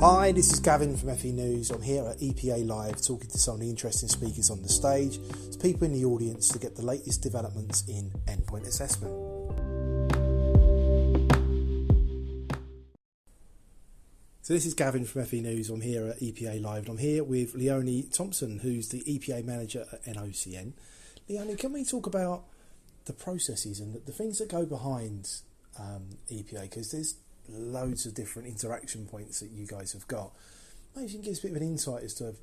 Hi, this is Gavin from FE News. I'm here at EPA Live talking to some of the interesting speakers on the stage, to people in the audience to get the latest developments in endpoint assessment. So this is Gavin from FE News. I'm here at EPA Live and I'm here with Leonie Thompson, who's the EPA Manager at NOCN. Leonie, can we talk about the processes and the things that go behind EPA, because there's loads of different interaction points that you guys have got. Maybe you can give us a bit of an insight as to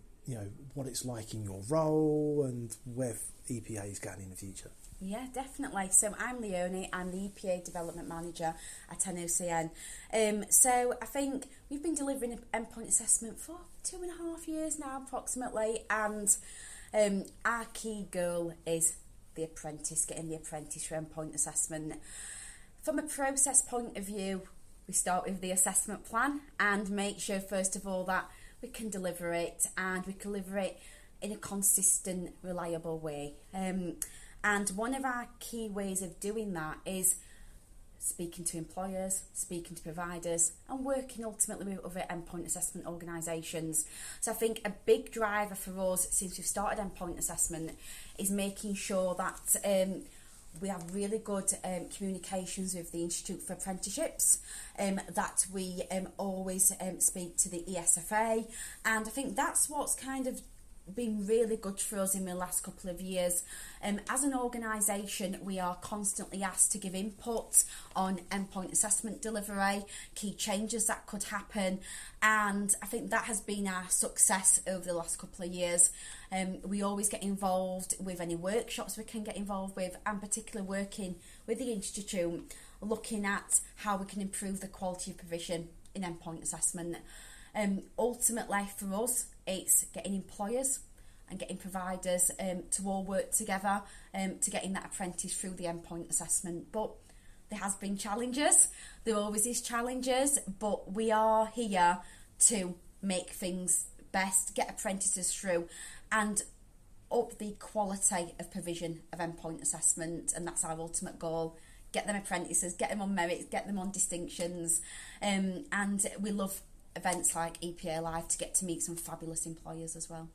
what it's like in your role and where EPA is going in the future. Yeah, definitely. So I'm Leonie, I'm the EPA Development Manager at NOCN. So I think we've been delivering endpoint assessment for 2.5 years now approximately, and our key goal is the apprentice, getting the apprentice for endpoint assessment. From a process point of view, we start with the assessment plan and make sure first of all that we can deliver it, and we can deliver it in a consistent, reliable way. And one of our key ways of doing that is speaking to employers, speaking to providers, and working ultimately with other endpoint assessment organisations. So I think a big driver for us since we've started endpoint assessment is making sure that we have really good communications with the Institute for Apprenticeships, that we always speak to the ESFA, and I think that's what's kind of been really good for us in the last couple of years. As an organisation, we are constantly asked to give input on endpoint assessment delivery, key changes that could happen, and I think that has been our success over the last couple of years. We always get involved with any workshops we can get involved with, and particularly working with the Institute, looking at how we can improve the quality of provision in endpoint assessment. Ultimately for us, it's getting employers and getting providers to all work together to getting that apprentice through the endpoint assessment. But there has been challenges, there always is challenges, but we are here to make things best, get apprentices through and up the quality of provision of endpoint assessment, and that's our ultimate goal. Get them apprentices, get them on merits, get them on distinctions, and we love events like EPA Live to get to meet some fabulous employers as well.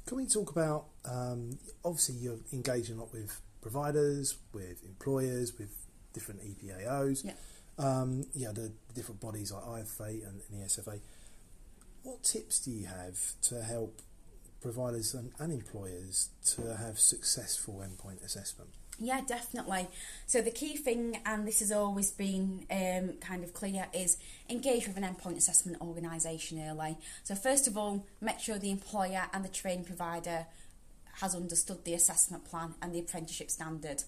Can we talk about, obviously you're engaging a lot with providers, with employers, with different EPAOs, the different bodies like IFA and ESFA. What tips do you have to help providers and employers to have successful endpoint assessment? Yeah, definitely. So the key thing, and this has always been kind of clear, is engage with an endpoint assessment organisation early. So first of all, make sure the employer and the training provider has understood the assessment plan and the apprenticeship standard.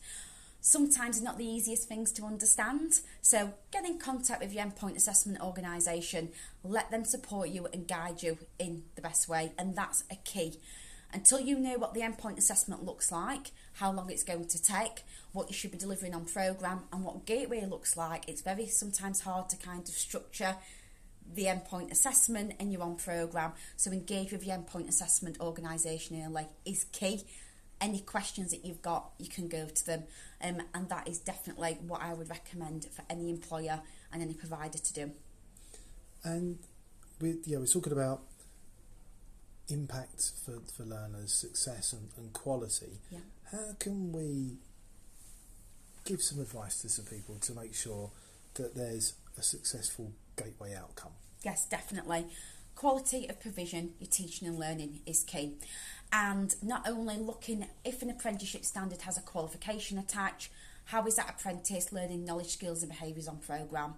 Sometimes it's not the easiest things to understand, so get in contact with your endpoint assessment organisation, let them support you and guide you in the best way, and that's a key. Until you know what the endpoint assessment looks like, how long it's going to take, what you should be delivering on programme, and what gateway looks like, it's very sometimes hard to kind of structure the endpoint assessment and your on programme. So engage with your endpoint assessment organisation early is key. Any questions that you've got, you can go to them, and that is definitely what I would recommend for any employer and any provider to do. And we're talking about impact for learners, success and quality. Yeah. How can we give some advice to some people to make sure that there's a successful gateway outcome? Yes, definitely. Quality of provision, your teaching and learning is key. And not only looking if an apprenticeship standard has a qualification attached, how is that apprentice learning knowledge, skills and behaviours on programme?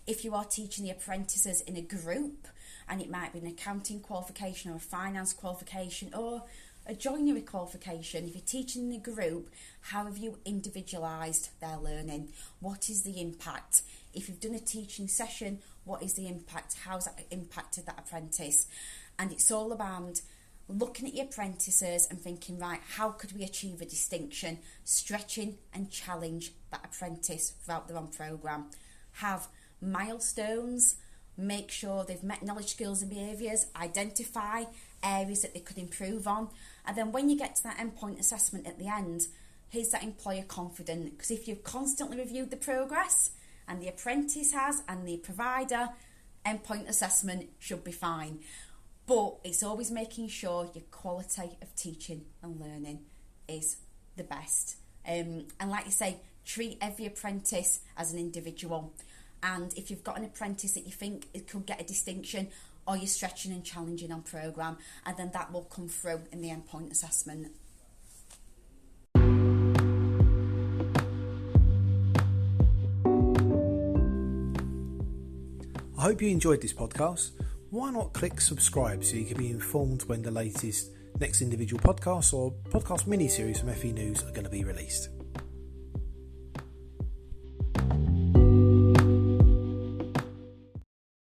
If you are teaching the apprentices in a group, and it might be an accounting qualification or a finance qualification or a joinery qualification, if you're teaching in a group, how have you individualised their learning? What is the impact? If you've done a teaching session, what is the impact? How's that impacted that apprentice? And it's all about looking at your apprentices and thinking, right, how could we achieve a distinction, stretching and challenge that apprentice throughout their own programme. Have milestones, make sure they've met knowledge, skills and behaviours, identify areas that they could improve on, and then when you get to that endpoint assessment at the end, is that employer confident? Because if you've constantly reviewed the progress, and the apprentice has, and the provider, endpoint assessment should be fine. But it's always making sure your quality of teaching and learning is the best. And like you say, treat every apprentice as an individual. And if you've got an apprentice that you think it could get a distinction, or you're stretching and challenging on programme, and then that will come through in the endpoint assessment. I hope you enjoyed this podcast. Why not click subscribe so you can be informed when the latest next individual podcasts or podcast mini-series from FE News are going to be released.